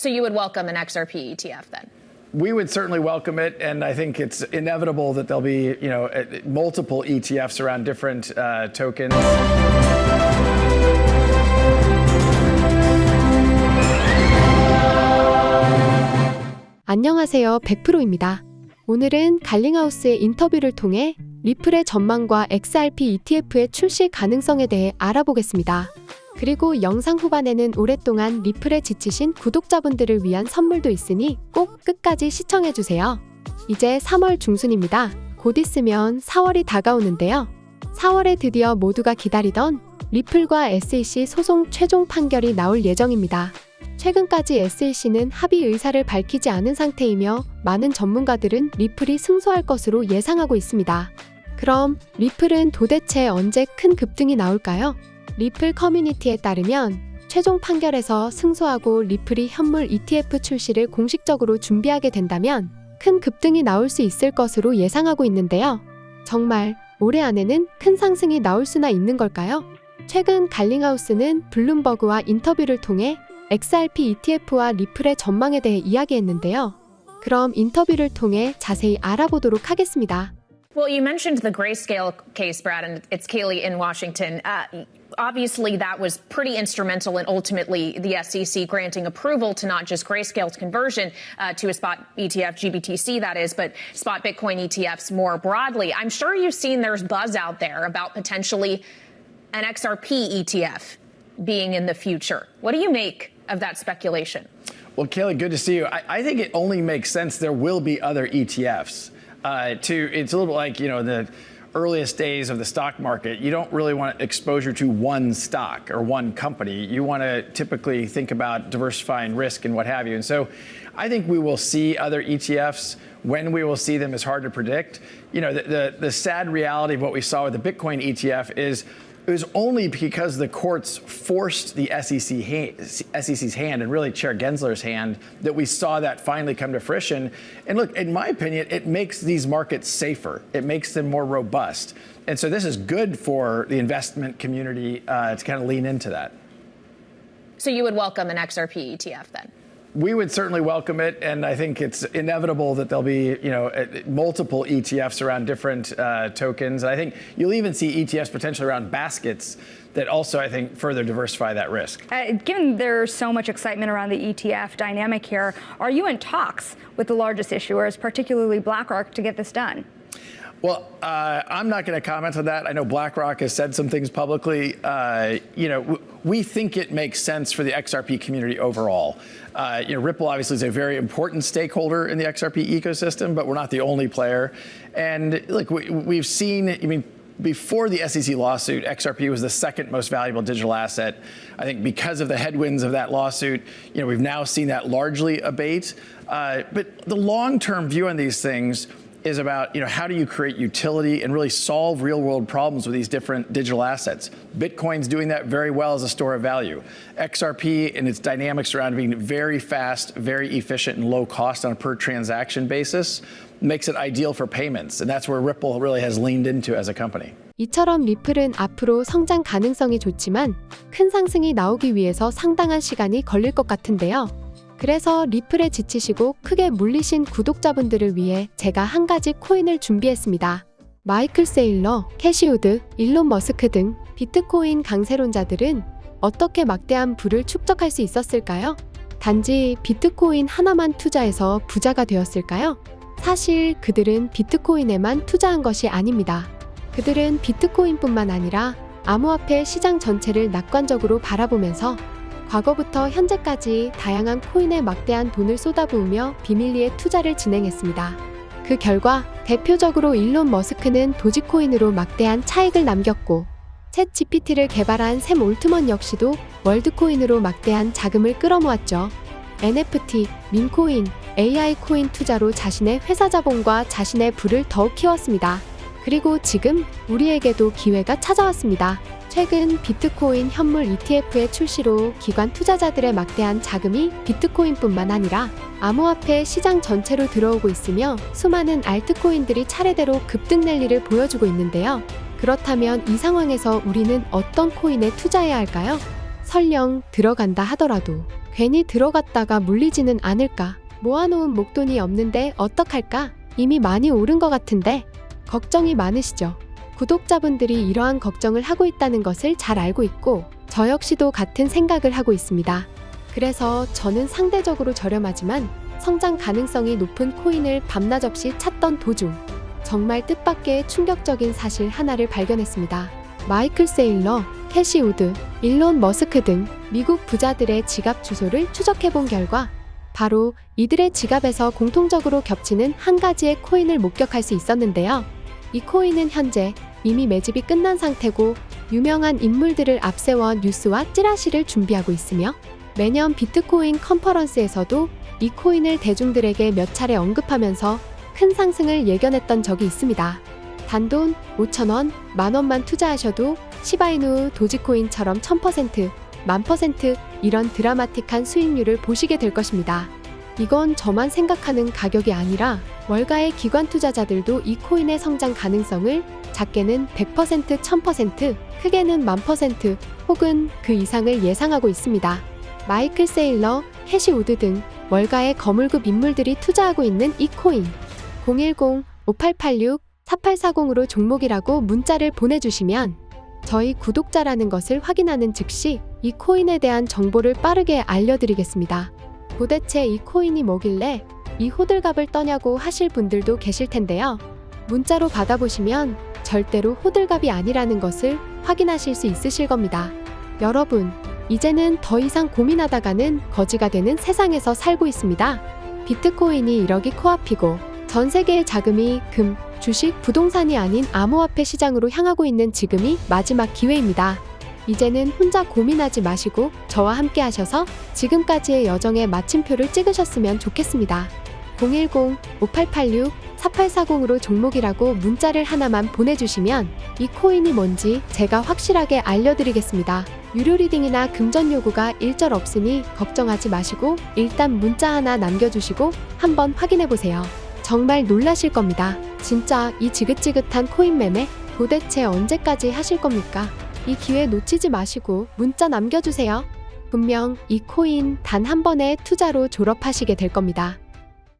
So you would welcome an XRP ETF then? We would certainly welcome it, and I think it's inevitable that there'll be, multiple ETFs around different tokens. 안녕하세요, 100%입니다. 오늘은 갈링하우스의 인터뷰를 통해 리플의 전망과 XRP ETF의 출시 가능성에 대해 알아보겠습니다. 그리고 영상 후반에는 오랫동안 리플에 지치신 구독자분들을 위한 선물도 있으니 꼭 끝까지 시청해주세요. 이제 3월 중순입니다. 곧 있으면 4월이 다가오는데요. 4월에 드디어 모두가 기다리던 리플과 SEC 소송 최종 판결이 나올 예정입니다. 최근까지 SEC는 합의 의사를 밝히지 않은 상태이며 많은 전문가들은 리플이 승소할 것으로 예상하고 있습니다. 그럼 리플은 도대체 언제 큰 급등이 나올까요? 리플 커뮤니티에 따르면 최종 판결에서 승소하고 리플이 현물 ETF 출시를 공식적으로 준비하게 된다면 큰 급등이 나올 수 있을 것으로 예상하고 있는데요. 정말 올해 안에는 큰 상승이 나올 수나 있는 걸까요? 최근 갈링하우스는 블룸버그와 인터뷰를 통해 XRP ETF와 리플의 전망에 대해 이야기했는데요. 그럼 인터뷰를 통해 자세히 알아보도록 하겠습니다. Well, you mentioned the Grayscale case, Brad, and it's Kaylee in Washington. Obviously, that was pretty instrumental in ultimately the SEC granting approval to not just Grayscale's conversion to a spot ETF, GBTC that is, but spot Bitcoin ETFs more broadly. I'm sure you've seen there's buzz out there about potentially an XRP ETF being in the future. What do you make of that speculation? Well, Kaylee, good to see you. I think it only makes sense there will be other ETFs. It's a little like, in the earliest days of the stock market, you don't really want exposure to one stock or one company. You want to typically think about diversifying risk and what have you. And so I think we will see other ETFs. When we will see them is hard to predict. The sad reality of what we saw with the Bitcoin ETF is it was only because the courts forced the SEC's hand, and really Chair Gensler's hand, that we saw that finally come to fruition. And look, in my opinion, it makes these markets safer. It makes them more robust. And so this is good for the investment community to kind of lean into that. So you would welcome an XRP ETF then? We would certainly welcome it, and I think it's inevitable that there'll be, multiple ETFs around different tokens. And I think you'll even see ETFs potentially around baskets that also, I think, further diversify that risk. Given there's so much excitement around the ETF dynamic here, are you in talks with the largest issuers, particularly BlackRock, to get this done? Well, I'm not going to comment on that. I know BlackRock has said some things publicly. We think it makes sense for the XRP community overall. Ripple obviously is a very important stakeholder in the XRP ecosystem, but we're not the only player. And look, we've seen, before the SEC lawsuit, XRP was the second most valuable digital asset. I think because of the headwinds of that lawsuit, we've now seen that largely abate. But the long-term view on these things is about, how do you create utility and really solve real-world problems with these different digital assets? Bitcoin's doing that very well as a store of value. XRP and its dynamics around being very fast, very efficient, and low cost on a per transaction basis makes it ideal for payments. And that's where Ripple really has leaned into as a company. 이처럼 리플은 앞으로 성장 가능성이 좋지만 큰 상승이 나오기 위해서 상당한 시간이 걸릴 것 같은데요. 그래서 리플에 지치시고 크게 물리신 구독자분들을 위해 제가 한 가지 코인을 준비했습니다. 마이클 세일러, 캐시우드, 일론 머스크 등 비트코인 강세론자들은 어떻게 막대한 부를 축적할 수 있었을까요? 단지 비트코인 하나만 투자해서 부자가 되었을까요? 사실 그들은 비트코인에만 투자한 것이 아닙니다. 그들은 비트코인뿐만 아니라 암호화폐 시장 전체를 낙관적으로 바라보면서 과거부터 현재까지 다양한 코인에 막대한 돈을 쏟아부으며 비밀리에 투자를 진행했습니다. 그 결과 대표적으로 일론 머스크는 도지코인으로 막대한 차익을 남겼고 챗 GPT를 개발한 샘 올트먼 역시도 월드코인으로 막대한 자금을 끌어모았죠. NFT, 민코인, AI 코인 투자로 자신의 회사 자본과 자신의 부를 더욱 키웠습니다. 그리고 지금 우리에게도 기회가 찾아왔습니다. 최근 비트코인 현물 ETF의 출시로 기관 투자자들의 막대한 자금이 비트코인뿐만 아니라 암호화폐 시장 전체로 들어오고 있으며 수많은 알트코인들이 차례대로 급등 랠리를 보여주고 있는데요. 그렇다면 이 상황에서 우리는 어떤 코인에 투자해야 할까요? 설령 들어간다 하더라도 괜히 들어갔다가 물리지는 않을까? 모아놓은 목돈이 없는데 어떡할까? 이미 많이 오른 것 같은데 걱정이 많으시죠? 구독자분들이 이러한 걱정을 하고 있다는 것을 잘 알고 있고 저 역시도 같은 생각을 하고 있습니다. 그래서 저는 상대적으로 저렴하지만 성장 가능성이 높은 코인을 밤낮 없이 찾던 도중 정말 뜻밖의 충격적인 사실 하나를 발견했습니다. 마이클 세일러, 캐시 우드, 일론 머스크 등 미국 부자들의 지갑 주소를 추적해본 결과 바로 이들의 지갑에서 공통적으로 겹치는 한 가지의 코인을 목격할 수 있었는데요. 이 코인은 현재 이미 매집이 끝난 상태고 유명한 인물들을 앞세워 뉴스와 찌라시를 준비하고 있으며 매년 비트코인 컨퍼런스에서도 이 코인을 대중들에게 몇 차례 언급하면서 큰 상승을 예견했던 적이 있습니다. 단돈 5,000원, 만원만 투자하셔도 시바이누 도지코인처럼 1000%, 10,000% 이런 드라마틱한 수익률을 보시게 될 것입니다. 이건 저만 생각하는 가격이 아니라 월가의 기관 투자자들도 이 코인의 성장 가능성을 작게는 100%, 1000%, 크게는 10,000% 혹은 그 이상을 예상하고 있습니다. 마이클 세일러, 캐시 우드 등 월가의 거물급 인물들이 투자하고 있는 이 코인 010-5886-4840으로 종목이라고 문자를 보내주시면 저희 구독자라는 것을 확인하는 즉시 이 코인에 대한 정보를 빠르게 알려드리겠습니다. 도대체 이 코인이 뭐길래 이 호들갑을 떠냐고 하실 분들도 계실 텐데요. 문자로 받아보시면 절대로 호들갑이 아니라는 것을 확인하실 수 있으실 겁니다. 여러분, 이제는 더 이상 고민하다가는 거지가 되는 세상에서 살고 있습니다. 비트코인이 1억이 코앞이고 전 세계의 자금이 금, 주식, 부동산이 아닌 암호화폐 시장으로 향하고 있는 지금이 마지막 기회입니다. 이제는 혼자 고민하지 마시고 저와 함께 하셔서 지금까지의 여정에 마침표를 찍으셨으면 좋겠습니다. 010-5886-4840으로 종목이라고 문자를 하나만 보내주시면 이 코인이 뭔지 제가 확실하게 알려드리겠습니다. 유료 리딩이나 금전 요구가 일절 없으니 걱정하지 마시고 일단 문자 하나 남겨주시고 한번 확인해보세요. 정말 놀라실 겁니다. 진짜 이 지긋지긋한 코인 매매 도대체 언제까지 하실 겁니까? 이 기회 놓치지 마시고 문자 남겨주세요. 분명 이 코인 단 한 번의 투자로 졸업하시게 될 겁니다.